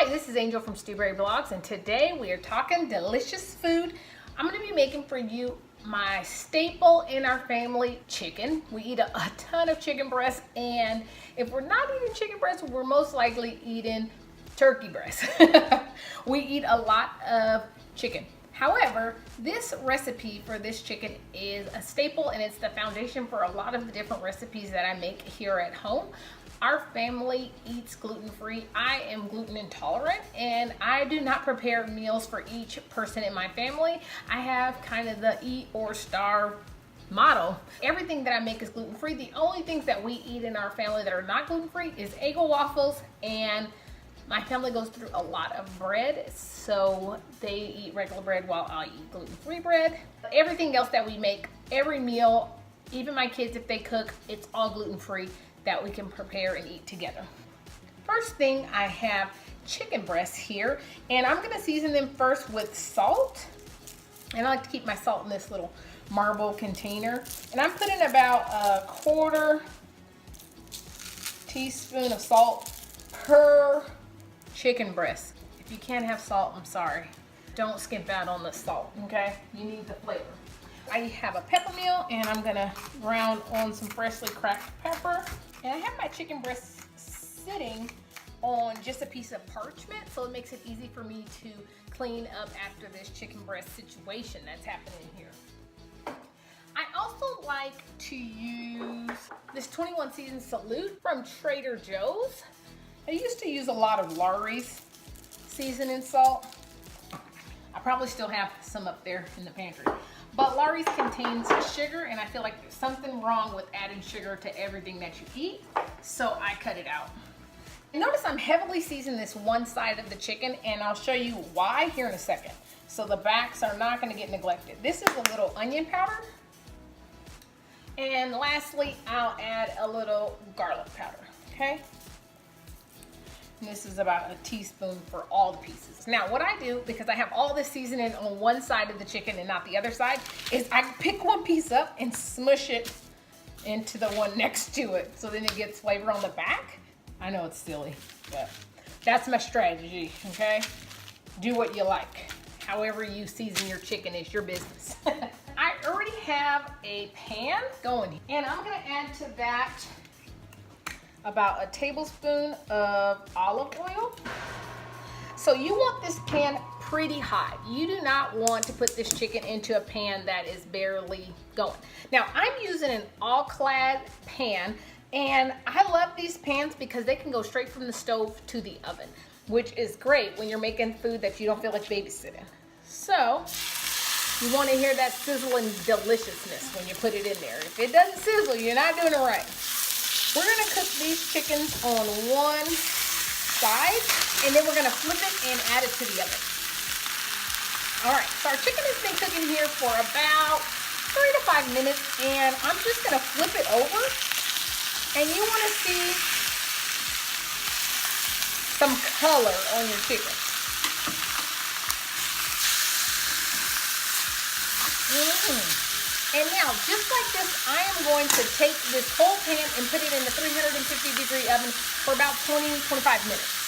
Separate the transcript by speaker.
Speaker 1: Hi, this is Angel from StewBerry Blogs, and today we are talking delicious food. I'm going to be making for you my staple in our family, chicken. We eat a ton of chicken breast, and if we're not eating chicken breast, we're most likely eating turkey breast. We eat a lot of chicken. However, this recipe for this chicken is a staple, and it's the foundation for a lot of the different recipes that I make here at home. Our family eats gluten-free. I am gluten intolerant, and I do not prepare meals for each person in my family. I have kind of the eat or starve model. Everything that I make is gluten-free. The only things that we eat in our family that are not gluten-free is Eggo waffles, and my family goes through a lot of bread, so they eat regular bread while I eat gluten-free bread. Everything else that we make, every meal, even my kids, if they cook, it's all gluten-free that we can prepare and eat together. First thing, I have chicken breasts here, and I'm gonna season them first with salt. And I like to keep my salt in this little marble container. And I'm putting about a 1/4 teaspoon of salt per chicken breast. If you can't have salt, I'm sorry. Don't skimp out on the salt, okay? You need the flavor. I have a pepper mill, and I'm gonna ground on some freshly cracked pepper. And I have my chicken breast sitting on just a piece of parchment, so it makes it easy for me to clean up after this chicken breast situation that's happening here. I also like to use this 21 Season Salute from Trader Joe's. I used to use a lot of Lawry's seasoning salt. I probably still have some up there in the pantry. But Lawry's contains sugar, and I feel like there's something wrong with adding sugar to everything that you eat, so I cut it out. And notice I'm heavily seasoning this one side of the chicken, and I'll show you why here in a second. So the backs are not gonna get neglected. This is a little onion powder. And lastly, I'll add a little garlic powder, okay? And this is about a teaspoon for all the pieces. Now what I do, because I have all this seasoning on one side of the chicken and not the other side, is I pick one piece up and smush it into the one next to it. So then it gets flavor on the back. I know it's silly, but that's my strategy, okay? Do what you like. However you season your chicken is your business. I already have a pan going, and I'm gonna add to that about a tablespoon of olive oil. So you want this pan pretty hot. You do not want to put this chicken into a pan that is barely going. Now I'm using an all-clad pan, and I love these pans because they can go straight from the stove to the oven, which is great when you're making food that you don't feel like babysitting. So you want to hear that sizzling deliciousness when you put it in there. If it doesn't sizzle, you're not doing it right. We're gonna cook these chickens on one side, and then we're gonna flip it and add it to the oven. All right, so our chicken has been cooking here for about 3 to 5 minutes, and I'm just gonna flip it over, and you wanna see some color on your chicken. And now, just like this, I am going to take this whole pan and put it in the 350-degree oven for about 20-25 minutes.